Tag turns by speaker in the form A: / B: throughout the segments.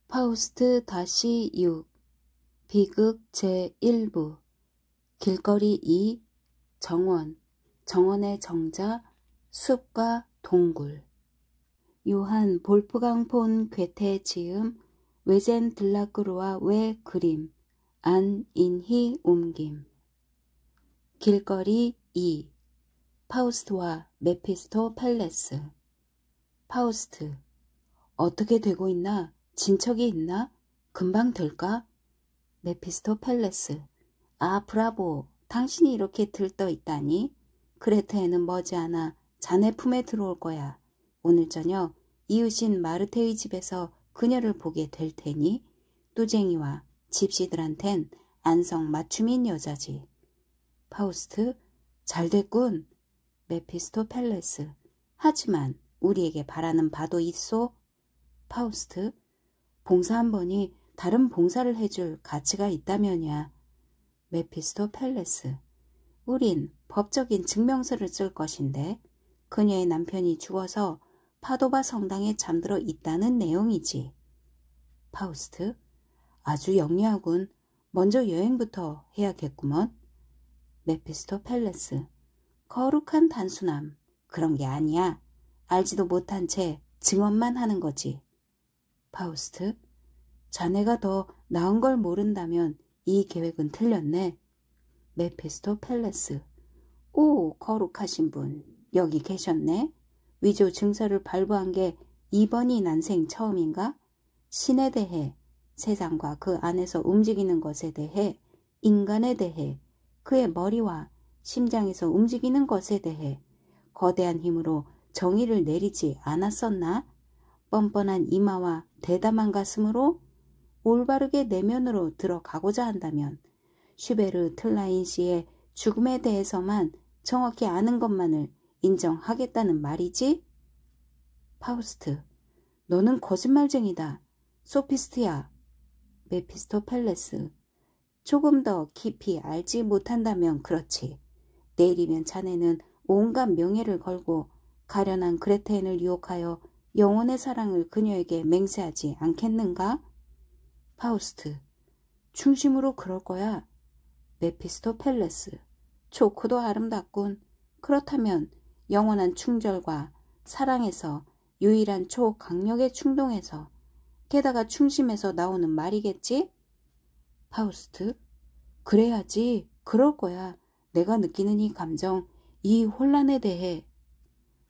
A: 파우스트 -6 비극 제1부 길거리 2 정원의 정자 숲과 동굴 요한 볼프강 폰 괴테 지음 외젠 들라크루아 외 그림 안인희 옮김 길거리 2 파우스트와 메피스토 펠레스 파우스트 어떻게 되고 있나? 진척이 있나? 금방 될까? 메피스토 펠레스 아 브라보 당신이 이렇게 들떠 있다니? 그레테에는 머지않아 자네 품에 들어올 거야. 오늘 저녁 이웃인 마르테의 집에서 그녀를 보게 될 테니 뚜쟁이와 집시들한텐 안성 맞춤인 여자지. 파우스트 잘됐군. 메피스토 펠레스 하지만 우리에게 바라는 바도 있소? 파우스트 봉사 한 번이 다른 봉사를 해줄 가치가 있다면야. 메피스토 펠레스 우린 법적인 증명서를 쓸 것인데 그녀의 남편이 죽어서 파도바 성당에 잠들어 있다는 내용이지. 파우스트 아주 영리하군. 먼저 여행부터 해야겠구먼. 메피스토 펠레스 거룩한 단순함 그런 게 아니야. 알지도 못한 채 증언만 하는 거지. 파우스트 자네가 더 나은 걸 모른다면 이 계획은 틀렸네. 메피스토 펠레스 오 거룩하신 분 여기 계셨네. 위조 증서를 발부한 게 이번이 난생 처음인가? 신에 대해 세상과 그 안에서 움직이는 것에 대해 인간에 대해 그의 머리와 심장에서 움직이는 것에 대해 거대한 힘으로 정의를 내리지 않았었나? 뻔뻔한 이마와 대담한 가슴으로 올바르게 내면으로 들어가고자 한다면 슈베르 틀라인 씨의 죽음에 대해서만 정확히 아는 것만을 인정하겠다는 말이지? 파우스트 너는 거짓말쟁이다. 소피스트야. 메피스토 펠레스 조금 더 깊이 알지 못한다면 그렇지. 내일이면 자네는 온갖 명예를 걸고 가련한 그레테인을 유혹하여 영혼의 사랑을 그녀에게 맹세하지 않겠는가? 파우스트 중심으로 그럴 거야. 메피스토 펠레스 좋고도 아름답군. 그렇다면 영원한 충절과 사랑에서 유일한 초강력의 충동에서 게다가 충심에서 나오는 말이겠지? 파우스트 그래야지. 그럴 거야. 내가 느끼는 이 감정, 이 혼란에 대해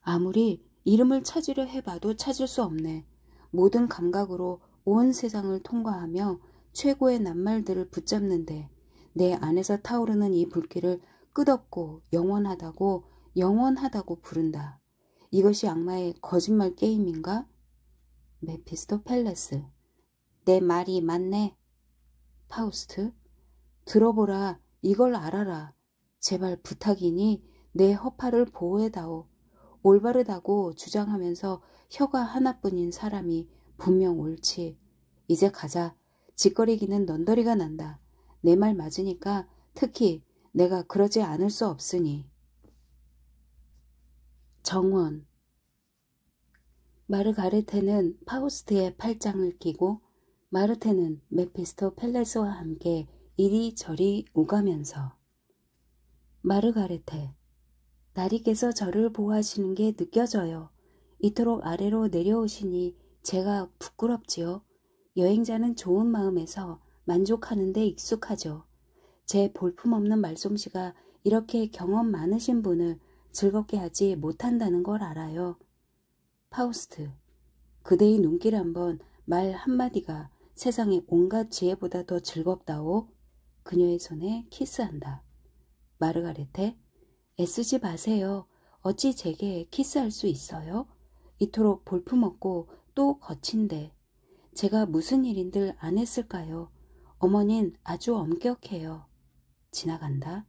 A: 아무리 이름을 찾으려 해봐도 찾을 수 없네. 모든 감각으로 온 세상을 통과하며 최고의 낱말들을 붙잡는데 내 안에서 타오르는 이 불길을 끝없고 영원하다고 부른다. 이것이 악마의 거짓말 게임인가? 메피스토 펠레스 내 말이 맞네. 파우스트 들어보라. 이걸 알아라. 제발 부탁이니 내 허파를 보호해다오. 올바르다고 주장하면서 혀가 하나뿐인 사람이 분명 옳지. 이제 가자. 짓거리기는 넌더리가 난다. 내 말 맞으니까 특히 내가 그러지 않을 수 없으니. 정원 마르가레테는 파우스트의 팔짱을 끼고 마르테는 메피스토 펠레스와 함께 이리저리 오가면서 마르가레테 나리께서 저를 보호하시는 게 느껴져요. 이토록 아래로 내려오시니 제가 부끄럽지요. 여행자는 좋은 마음에서 만족하는 데 익숙하죠. 제 볼품없는 말솜씨가 이렇게 경험 많으신 분을 즐겁게 하지 못한다는 걸 알아요. 파우스트 그대의 눈길 한번 말 한마디가 세상의 온갖 지혜보다 더 즐겁다오. 그녀의 손에 키스한다. 마르가레테 애쓰지 마세요. 어찌 제게 키스할 수 있어요? 이토록 볼품없고 또 거친데 제가 무슨 일인들 안 했을까요? 어머닌 아주 엄격해요. 지나간다.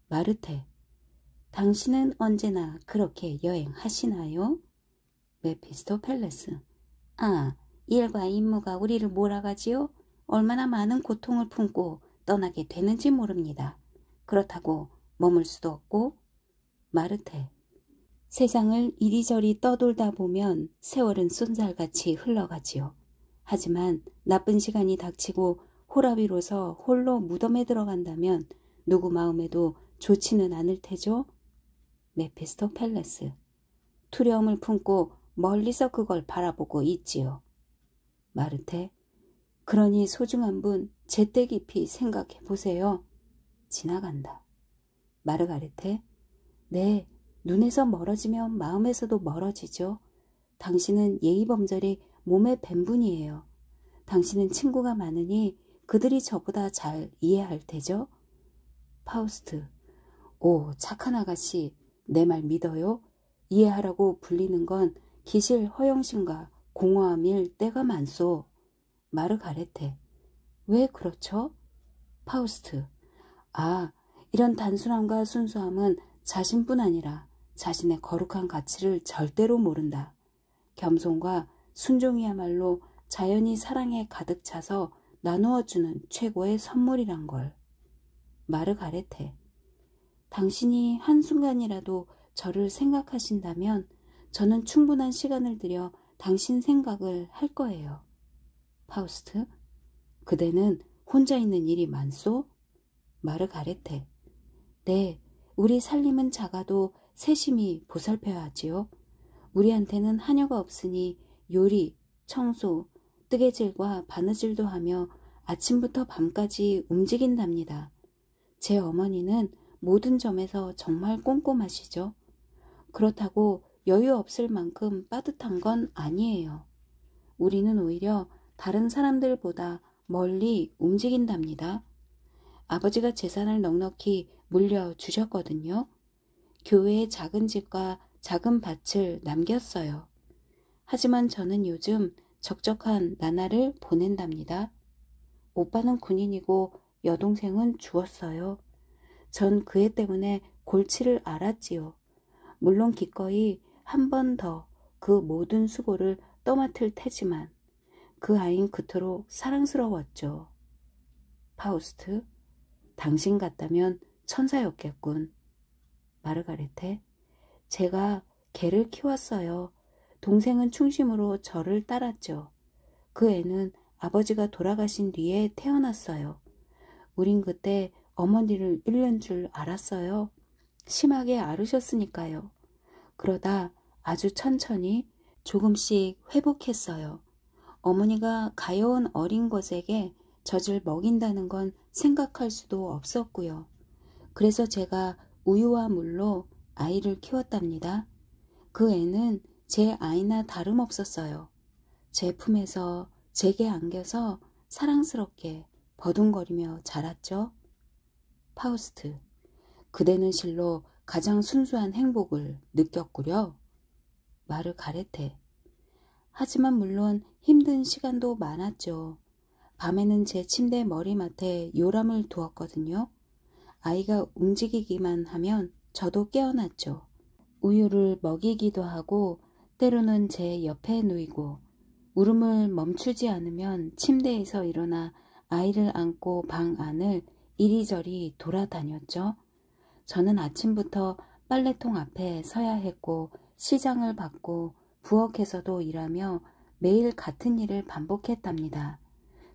A: 마르테 당신은 언제나 그렇게 여행하시나요? 메피스토 펠레스 아 일과 임무가 우리를 몰아가지요? 얼마나 많은 고통을 품고 떠나게 되는지 모릅니다. 그렇다고 머물 수도 없고. 마르테 세상을 이리저리 떠돌다 보면 세월은 쏜살같이 흘러가지요. 하지만 나쁜 시간이 닥치고 호라비로서 홀로 무덤에 들어간다면 누구 마음에도 좋지는 않을 테죠. 메피스토펠레스. 두려움을 품고 멀리서 그걸 바라보고 있지요. 마르테. 그러니 소중한 분 제때 깊이 생각해 보세요. 지나간다. 마르가레테. 네, 눈에서 멀어지면 마음에서도 멀어지죠. 당신은 예의범절이 몸의 뱀분이에요. 당신은 친구가 많으니 그들이 저보다 잘 이해할 테죠. 파우스트. 오, 착한 아가씨, 내 말 믿어요? 이해하라고 불리는 건 기실 허영심과 공허함일 때가 많소. 마르가레테. 왜 그렇죠? 파우스트. 아, 이런 단순함과 순수함은 자신뿐 아니라 자신의 거룩한 가치를 절대로 모른다. 겸손과 순종이야말로 자연이 사랑에 가득 차서 나누어주는 최고의 선물이란 걸. 마르가레테. 당신이 한순간이라도 저를 생각하신다면 저는 충분한 시간을 들여 당신 생각을 할 거예요. 파우스트. 그대는 혼자 있는 일이 많소? 마르가레테. 네, 우리 살림은 작아도 세심히 보살펴야 하지요. 우리한테는 하녀가 없으니 요리, 청소, 뜨개질과 바느질도 하며 아침부터 밤까지 움직인답니다. 제 어머니는 모든 점에서 정말 꼼꼼하시죠. 그렇다고 여유 없을 만큼 빠듯한 건 아니에요. 우리는 오히려 다른 사람들보다 멀리 움직인답니다. 아버지가 재산을 넉넉히 물려주셨거든요. 교회에 작은 집과 작은 밭을 남겼어요. 하지만 저는 요즘 적적한 나날을 보낸답니다. 오빠는 군인이고 여동생은 죽었어요. 전 그 애 때문에 골치를 앓았지요. 물론 기꺼이 한 번 더 그 모든 수고를 떠맡을 테지만 그 아이는 그토록 사랑스러웠죠. 파우스트. 당신 같다면 천사였겠군. 마르가레테. 제가 개를 키웠어요. 동생은 충심으로 저를 따랐죠. 그 애는 아버지가 돌아가신 뒤에 태어났어요. 우린 그때 어머니를 잃는 줄 알았어요. 심하게 앓으셨으니까요. 그러다 아주 천천히 조금씩 회복했어요. 어머니가 가여운 어린 것에게 젖을 먹인다는 건 생각할 수도 없었고요. 그래서 제가 우유와 물로 아이를 키웠답니다. 그 애는 제 아이나 다름없었어요. 제 품에서 제게 안겨서 사랑스럽게 버둥거리며 자랐죠. 파우스트. 그대는 실로 가장 순수한 행복을 느꼈구려. 마르가레테. 하지만 물론 힘든 시간도 많았죠. 밤에는 제 침대 머리맡에 요람을 두었거든요. 아이가 움직이기만 하면 저도 깨어났죠. 우유를 먹이기도 하고 때로는 제 옆에 누이고 울음을 멈추지 않으면 침대에서 일어나 아이를 안고 방 안을 이리저리 돌아다녔죠. 저는 아침부터 빨래통 앞에 서야 했고 시장을 받고 부엌에서도 일하며 매일 같은 일을 반복했답니다.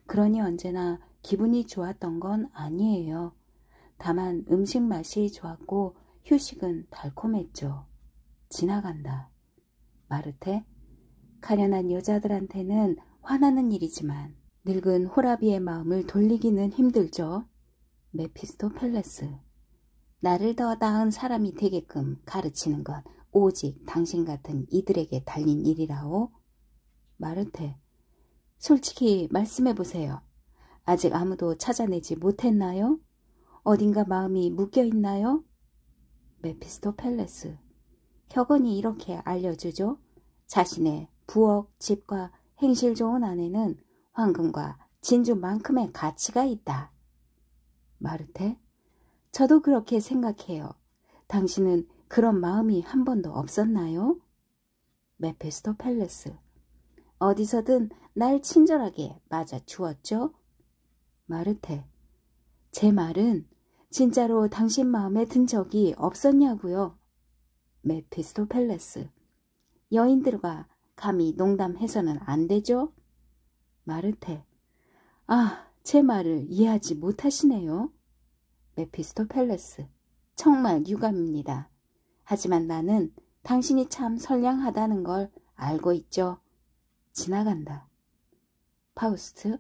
A: 그러니 언제나 기분이 좋았던 건 아니에요. 다만 음식 맛이 좋았고 휴식은 달콤했죠. 지나간다. 마르테. 가련한 여자들한테는 화나는 일이지만 늙은 호라비의 마음을 돌리기는 힘들죠. 메피스토펠레스. 나를 더 나은 사람이 되게끔 가르치는 건 오직 당신 같은 이들에게 달린 일이라오. 마르테. 솔직히 말씀해보세요. 아직 아무도 찾아내지 못했나요? 어딘가 마음이 묶여있나요? 메피스토펠레스. 격언이 이렇게 알려주죠. 자신의 부엌, 집과 행실 좋은 아내는 황금과 진주만큼의 가치가 있다. 마르테. 저도 그렇게 생각해요. 당신은 그런 마음이 한 번도 없었나요? 메피스토펠레스. 어디서든 날 친절하게 맞아 주었죠? 마르테. 제 말은 진짜로 당신 마음에 든 적이 없었냐고요? 메피스토펠레스. 여인들과 감히 농담해서는 안 되죠? 마르테. 아, 제 말을 이해하지 못하시네요. 메피스토펠레스. 정말 유감입니다. 하지만 나는 당신이 참 선량하다는 걸 알고 있죠. 지나간다. 파우스트.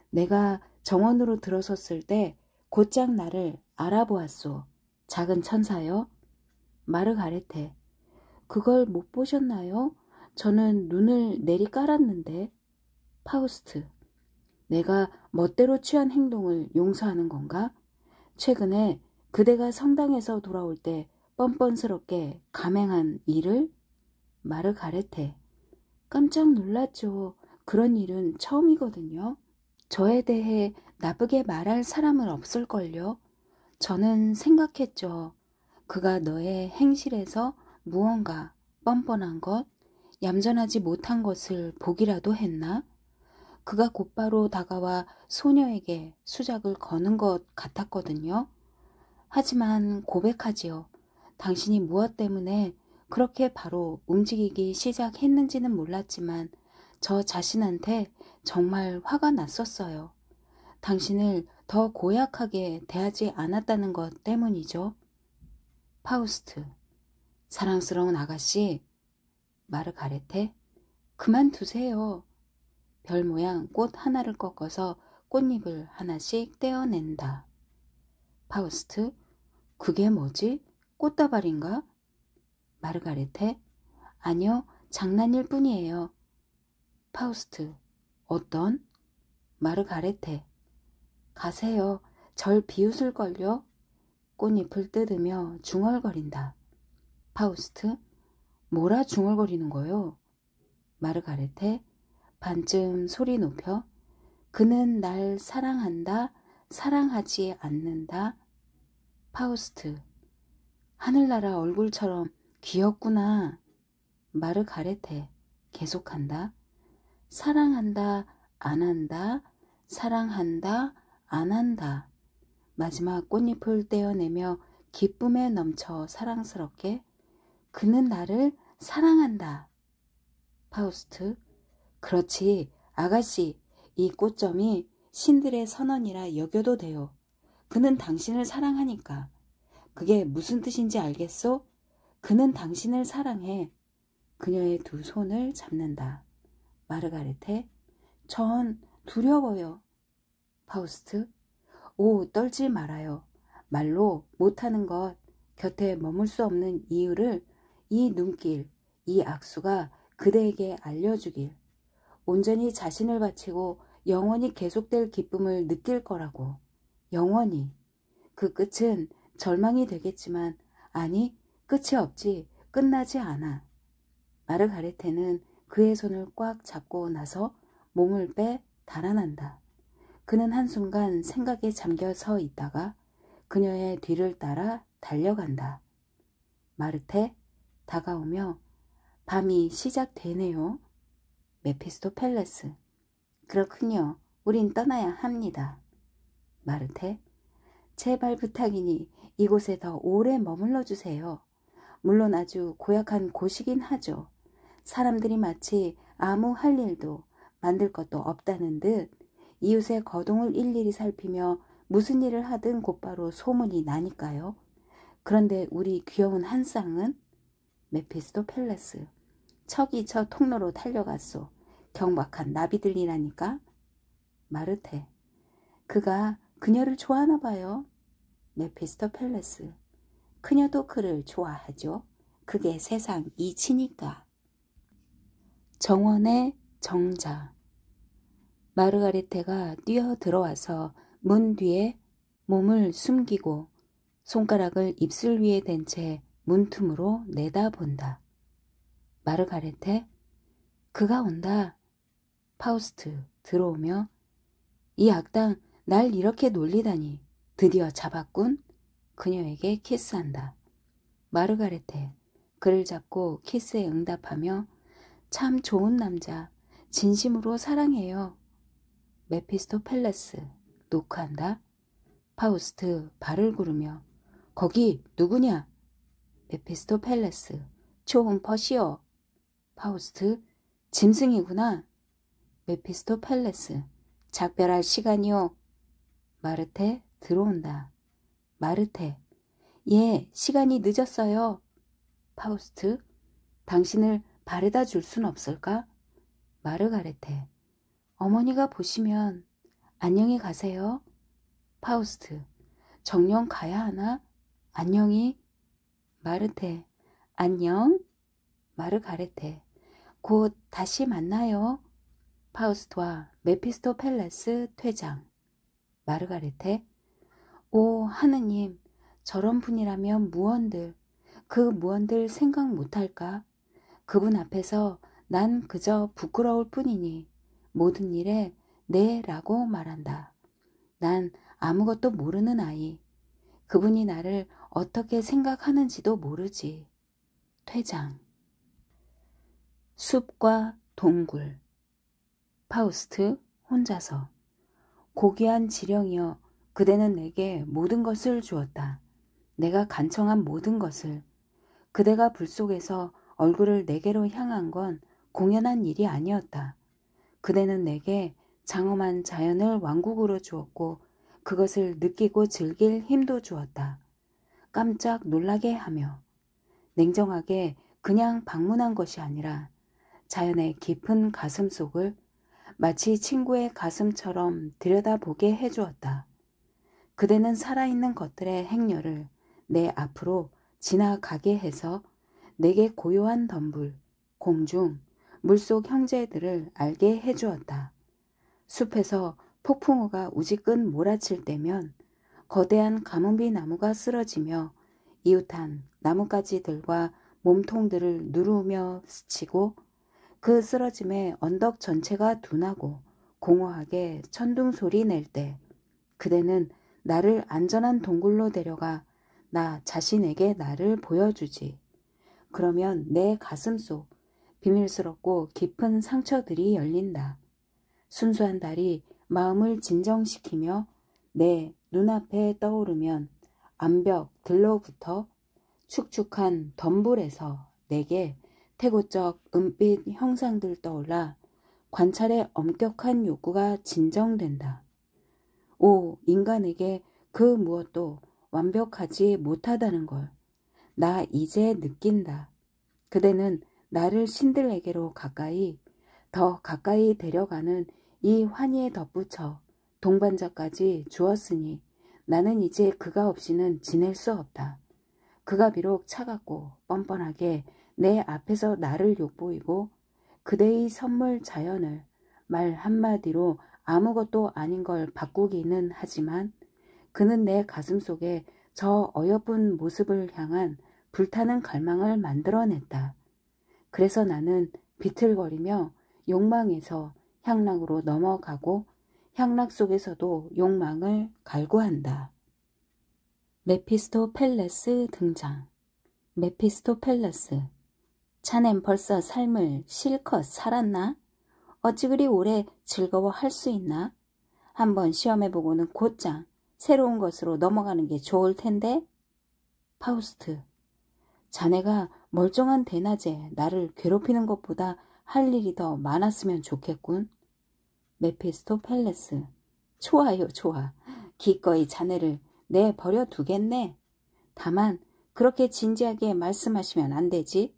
A: 내가 정원으로 들어섰을 때 곧장 나를 알아보았소. 작은 천사요. 마르가레테. 그걸 못 보셨나요? 저는 눈을 내리 깔았는데. 파우스트. 내가 멋대로 취한 행동을 용서하는 건가? 최근에 그대가 성당에서 돌아올 때 뻔뻔스럽게 감행한 일을? 마르가레테. 깜짝 놀랐죠. 그런 일은 처음이거든요. 저에 대해 나쁘게 말할 사람은 없을걸요. 저는 생각했죠. 그가 너의 행실에서 무언가 뻔뻔한 것, 얌전하지 못한 것을 보기라도 했나? 그가 곧바로 다가와 소녀에게 수작을 거는 것 같았거든요. 하지만 고백하지요. 당신이 무엇 때문에 그렇게 바로 움직이기 시작했는지는 몰랐지만 저 자신한테 정말 화가 났었어요. 당신을 더 고약하게 대하지 않았다는 것 때문이죠. 파우스트. 사랑스러운 아가씨. 마르가레테. 그만두세요. 별 모양 꽃 하나를 꺾어서 꽃잎을 하나씩 떼어낸다. 파우스트. 그게 뭐지? 꽃다발인가? 마르가레테. 아니요, 장난일 뿐이에요. 파우스트. 어떤? 마르가레테. 가세요. 절 비웃을걸요? 꽃잎을 뜯으며 중얼거린다. 파우스트. 뭐라 중얼거리는 거요? 마르가레테. 반쯤 소리 높여. 그는 날 사랑한다, 사랑하지 않는다. 파우스트. 하늘나라 얼굴처럼 귀엽구나. 마르가레테. 계속한다. 사랑한다, 안 한다, 사랑한다, 안 한다. 마지막 꽃잎을 떼어내며 기쁨에 넘쳐 사랑스럽게. 그는 나를 사랑한다. 파우스트. 그렇지, 아가씨. 이 꽃점이 신들의 선언이라 여겨도 돼요. 그는 당신을 사랑하니까. 그게 무슨 뜻인지 알겠소? 그는 당신을 사랑해. 그녀의 두 손을 잡는다. 마르가레테. 전 두려워요. 파우스트. 오, 떨지 말아요. 말로 못하는 것, 곁에 머물 수 없는 이유를 이 눈길, 이 악수가 그대에게 알려주길. 온전히 자신을 바치고 영원히 계속될 기쁨을 느낄 거라고. 영원히. 그 끝은 절망이 되겠지만 아니, 끝이 없지. 끝나지 않아. 마르가레테는 그의 손을 꽉 잡고 나서 몸을 빼 달아난다. 그는 한순간 생각에 잠겨 서 있다가 그녀의 뒤를 따라 달려간다. 마르테. 다가오며 밤이 시작되네요. 메피스토펠레스. 그렇군요. 우린 떠나야 합니다. 마르테. 제발 부탁이니 이곳에 더 오래 머물러 주세요. 물론 아주 고약한 곳이긴 하죠. 사람들이 마치 아무 할 일도 만들 것도 없다는 듯 이웃의 거동을 일일이 살피며 무슨 일을 하든 곧바로 소문이 나니까요. 그런데 우리 귀여운 한 쌍은? 메피스토펠레스. 척이 저 통로로 달려갔소. 경박한 나비들이라니까. 마르테. 그가 그녀를 좋아하나 봐요. 메피스토펠레스. 그녀도 그를 좋아하죠. 그게 세상 이치니까. 정원의 정자. 마르가레테가 뛰어 들어와서 문 뒤에 몸을 숨기고 손가락을 입술 위에 댄 채 문틈으로 내다본다. 마르가레테. 그가 온다. 파우스트 들어오며 이 악당 날 이렇게 놀리다니. 드디어 잡았군. 그녀에게 키스한다. 마르가레테. 그를 잡고 키스에 응답하며 참 좋은 남자. 진심으로 사랑해요. 메피스토펠레스. 노크한다. 파우스트 발을 구르며 거기 누구냐? 메피스토펠레스. 초음퍼시오. 파우스트. 짐승이구나. 메피스토펠레스. 작별할 시간이요. 마르테 들어온다. 마르테. 예, 시간이 늦었어요. 파우스트. 당신을 바래다 줄 순 없을까? 마르가레테. 어머니가 보시면. 안녕히 가세요. 파우스트. 정녕 가야 하나? 안녕히. 마르테. 안녕. 마르가레테. 곧 다시 만나요. 파우스트와 메피스토펠레스 퇴장. 마르가레테. 오 하느님, 저런 분이라면 무언들, 그 무언들 생각 못할까? 그분 앞에서 난 그저 부끄러울 뿐이니 모든 일에 네라고 말한다. 난 아무것도 모르는 아이. 그분이 나를 어떻게 생각하는지도 모르지. 퇴장. 숲과 동굴. 파우스트 혼자서. 고귀한 지령이여, 그대는 내게 모든 것을 주었다. 내가 간청한 모든 것을. 그대가 불 속에서 얼굴을 내게로 향한 건 공연한 일이 아니었다. 그대는 내게 장엄한 자연을 왕국으로 주었고 그것을 느끼고 즐길 힘도 주었다. 깜짝 놀라게 하며 냉정하게 그냥 방문한 것이 아니라 자연의 깊은 가슴 속을 마치 친구의 가슴처럼 들여다보게 해주었다. 그대는 살아있는 것들의 행렬을 내 앞으로 지나가게 해서 내게 고요한 덤불, 공중, 물속 형제들을 알게 해주었다. 숲에서 폭풍우가 우지끈 몰아칠 때면 거대한 가뭄비 나무가 쓰러지며 이웃한 나뭇가지들과 몸통들을 누르며 스치고 그 쓰러짐에 언덕 전체가 둔하고 공허하게 천둥소리 낼 때 그대는 나를 안전한 동굴로 데려가 나 자신에게 나를 보여주지. 그러면 내 가슴 속 비밀스럽고 깊은 상처들이 열린다. 순수한 달이 마음을 진정시키며 내 눈앞에 떠오르면 암벽들로부터 축축한 덤불에서 내게 태고적 은빛 형상들 떠올라 관찰의 엄격한 욕구가 진정된다. 오, 인간에게 그 무엇도 완벽하지 못하다는 걸 나 이제 느낀다. 그대는 나를 신들에게로 더 가까이 데려가는 이 환희에 덧붙여 동반자까지 주었으니 나는 이제 그가 없이는 지낼 수 없다. 그가 비록 차갑고 뻔뻔하게 내 앞에서 나를 욕보이고 그대의 선물 자연을 말 한마디로 아무것도 아닌 걸 바꾸기는 하지만 그는 내 가슴 속에 저 어여쁜 모습을 향한 불타는 갈망을 만들어냈다. 그래서 나는 비틀거리며 욕망에서 향락으로 넘어가고 향락 속에서도 욕망을 갈구한다. 메피스토펠레스 등장. 메피스토펠레스. 자넨 벌써 삶을 실컷 살았나? 어찌 그리 오래 즐거워할 수 있나? 한번 시험해보고는 곧장 새로운 것으로 넘어가는 게 좋을 텐데. 파우스트. 자네가 멀쩡한 대낮에 나를 괴롭히는 것보다 할 일이 더 많았으면 좋겠군. 메피스토펠레스. 좋아요, 좋아. 기꺼이 자네를 내버려 두겠네. 다만 그렇게 진지하게 말씀하시면 안 되지.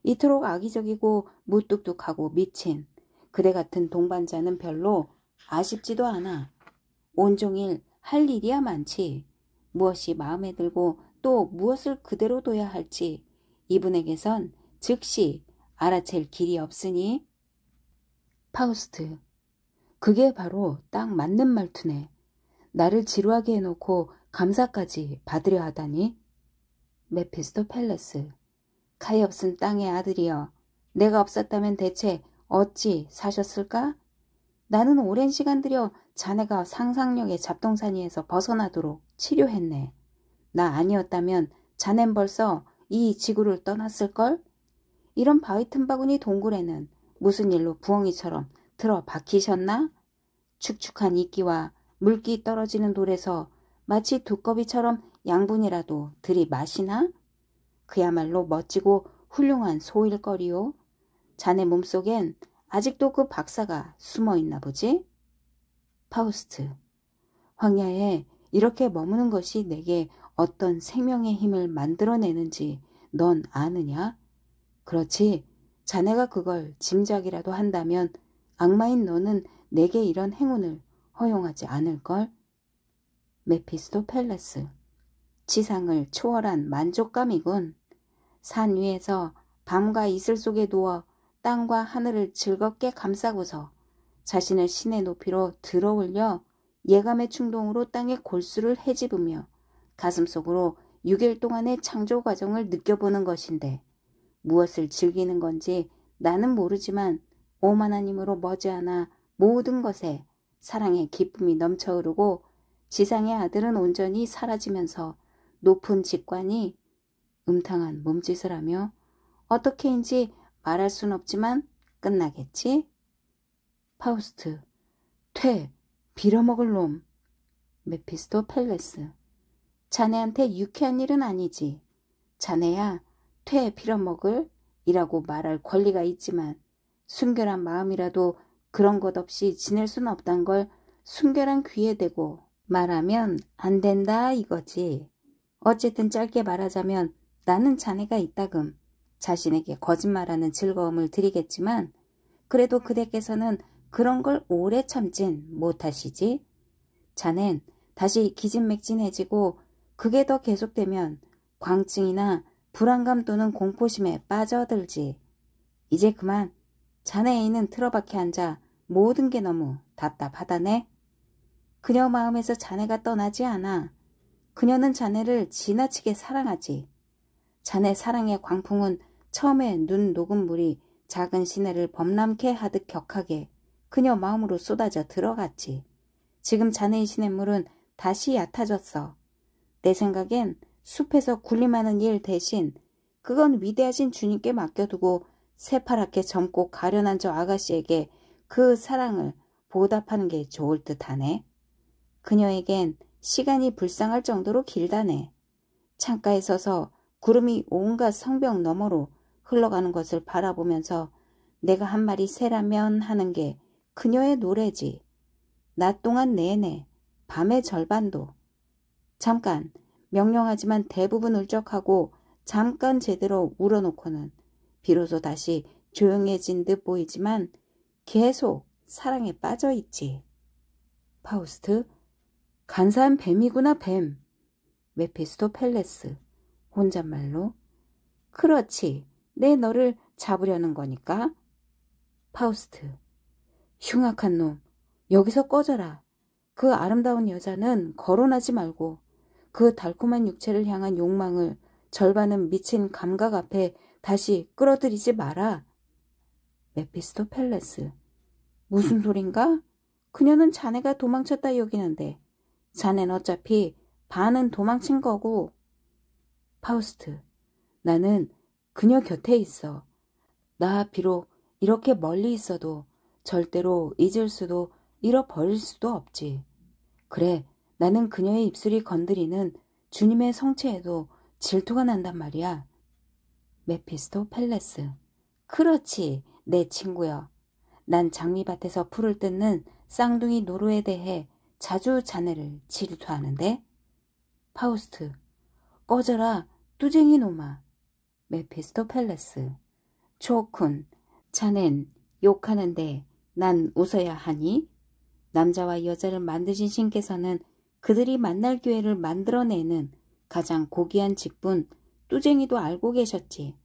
A: 이토록 악의적이고 무뚝뚝하고 미친 그대 같은 동반자는 별로 아쉽지도 않아. 온종일 할 일이야 많지. 무엇이 마음에 들고 또 무엇을 그대로 둬야 할지 이분에게선 즉시 알아챌 길이 없으니. 파우스트. 그게 바로 딱 맞는 말투네. 나를 지루하게 해놓고 감사까지 받으려 하다니. 메피스토펠레스. 가엾은 땅의 아들이여, 내가 없었다면 대체 어찌 사셨을까? 나는 오랜 시간 들여 자네가 상상력의 잡동사니에서 벗어나도록 치료했네. 나 아니었다면 자넨 벌써 이 지구를 떠났을걸? 이런 바위 틈바구니 동굴에는 무슨 일로 부엉이처럼 들어 박히셨나? 축축한 이끼와 물기 떨어지는 돌에서 마치 두꺼비처럼 양분이라도 들이마시나? 그야말로 멋지고 훌륭한 소일거리요. 자네 몸속엔 아직도 그 박사가 숨어 있나 보지? 파우스트. 황야에 이렇게 머무는 것이 내게 어떤 생명의 힘을 만들어내는지 넌 아느냐? 그렇지. 자네가 그걸 짐작이라도 한다면 악마인 너는 내게 이런 행운을 허용하지 않을걸? 메피스토펠레스. 지상을 초월한 만족감이군. 산 위에서 밤과 이슬 속에 누워 땅과 하늘을 즐겁게 감싸고서 자신을 신의 높이로 들어올려 예감의 충동으로 땅의 골수를 헤집으며 가슴속으로 6일 동안의 창조 과정을 느껴보는 것인데 무엇을 즐기는 건지 나는 모르지만 오만한 힘으로 머지않아 모든 것에 사랑의 기쁨이 넘쳐 흐르고 지상의 아들은 온전히 사라지면서 높은 직관이 음탕한 몸짓을 하며 어떻게인지 말할 순 없지만 끝나겠지? 파우스트. 퇴, 빌어먹을 놈. 메피스토펠레스. 자네한테 유쾌한 일은 아니지. 자네야 퇴 빌어먹을 이라고 말할 권리가 있지만 순결한 마음이라도 그런 것 없이 지낼 순 없단 걸 순결한 귀에 대고 말하면 안 된다 이거지. 어쨌든 짧게 말하자면 나는 자네가 이따금 자신에게 거짓말하는 즐거움을 드리겠지만 그래도 그대께서는 그런 걸 오래 참진 못하시지. 자넨 다시 기진맥진해지고 그게 더 계속되면 광증이나 불안감 또는 공포심에 빠져들지. 이제 그만. 자네 애인은 틀어박혀 앉아 모든 게 너무 답답하다네. 그녀 마음에서 자네가 떠나지 않아. 그녀는 자네를 지나치게 사랑하지. 자네 사랑의 광풍은 처음에 눈 녹은 물이 작은 시내를 범람케 하듯 격하게 그녀 마음으로 쏟아져 들어갔지. 지금 자네의 시냇물은 다시 얕아졌어. 내 생각엔 숲에서 군림하는 일 대신 그건 위대하신 주님께 맡겨두고 새파랗게 젊고 가련한 저 아가씨에게 그 사랑을 보답하는 게 좋을 듯하네. 그녀에겐 시간이 불쌍할 정도로 길다네. 창가에 서서 구름이 온갖 성벽 너머로 흘러가는 것을 바라보면서 내가 한 마리 새라면 하는 게 그녀의 노래지. 낮 동안 내내 밤의 절반도. 잠깐 명령하지만 대부분 울적하고 잠깐 제대로 울어놓고는 비로소 다시 조용해진 듯 보이지만 계속 사랑에 빠져있지. 파우스트. 간사한 뱀이구나 뱀. 메피스토펠레스. 혼잣말로. 그렇지. 내 너를 잡으려는 거니까. 파우스트. 흉악한 놈. 여기서 꺼져라. 그 아름다운 여자는 거론하지 말고 그 달콤한 육체를 향한 욕망을 절반은 미친 감각 앞에 다시 끌어들이지 마라. 메피스토펠레스. 무슨 소린가? 그녀는 자네가 도망쳤다 여기는데 자넨 어차피 반은 도망친 거고. 파우스트. 나는 그녀 곁에 있어. 나 비록 이렇게 멀리 있어도 절대로 잊을 수도 잃어버릴 수도 없지. 그래, 나는 그녀의 입술이 건드리는 주님의 성체에도 질투가 난단 말이야. 메피스토펠레스. 그렇지, 내 친구여. 난 장미밭에서 풀을 뜯는 쌍둥이 노루에 대해 자주 자네를 질투하는데. 파우스트. 꺼져라, 뚜쟁이 놈아. 메피스토펠레스. 좋군. 자넨 욕하는데 난 웃어야 하니? 남자와 여자를 만드신 신께서는 그들이 만날 기회를 만들어내는 가장 고귀한 직분 뚜쟁이도 알고 계셨지.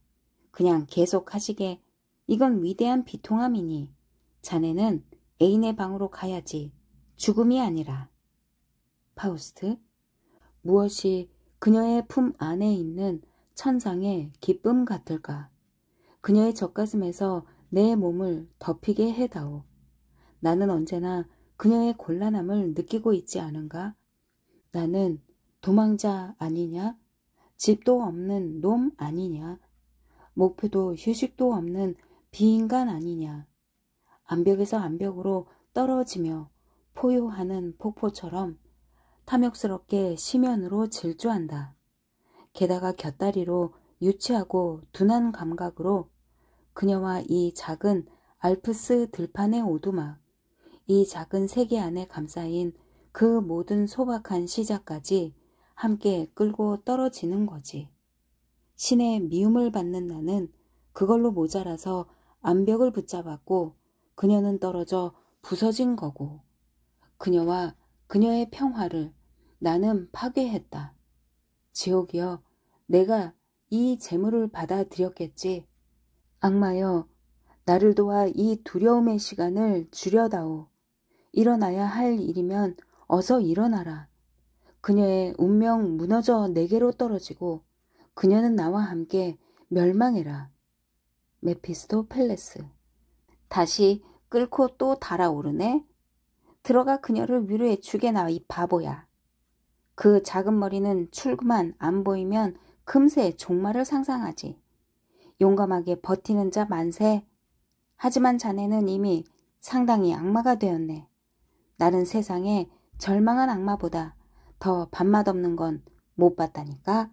A: 그냥 계속 하시게. 이건 위대한 비통함이니 자네는 애인의 방으로 가야지. 죽음이 아니라. 파우스트. 무엇이 그녀의 품 안에 있는 천상의 기쁨 같을까? 그녀의 젖가슴에서 내 몸을 덮이게 해다오. 나는 언제나 그녀의 곤란함을 느끼고 있지 않은가? 나는 도망자 아니냐? 집도 없는 놈 아니냐? 목표도 휴식도 없는 비인간 아니냐? 암벽에서 암벽으로 떨어지며 포효하는 폭포처럼 탐욕스럽게 심연으로 질주한다. 게다가 곁다리로 유치하고 둔한 감각으로 그녀와 이 작은 알프스 들판의 오두막, 이 작은 세계 안에 감싸인 그 모든 소박한 시작까지 함께 끌고 떨어지는 거지. 신의 미움을 받는 나는 그걸로 모자라서 암벽을 붙잡았고 그녀는 떨어져 부서진 거고, 그녀와 그녀의 평화를 나는 파괴했다. 지옥이여, 내가 이 재물을 받아들였겠지. 악마여, 나를 도와 이 두려움의 시간을 줄여다오. 일어나야 할 일이면 어서 일어나라. 그녀의 운명 무너져 내게로 떨어지고 그녀는 나와 함께 멸망해라. 메피스토펠레스. 다시 끓고 또 달아오르네. 들어가 그녀를 위로해 주게나, 이 바보야. 그 작은 머리는 출구만 안 보이면 금세 종말을 상상하지. 용감하게 버티는 자 만세. 하지만 자네는 이미 상당히 악마가 되었네. 나는 세상에 절망한 악마보다 더 밥맛 없는 건 못 봤다니까.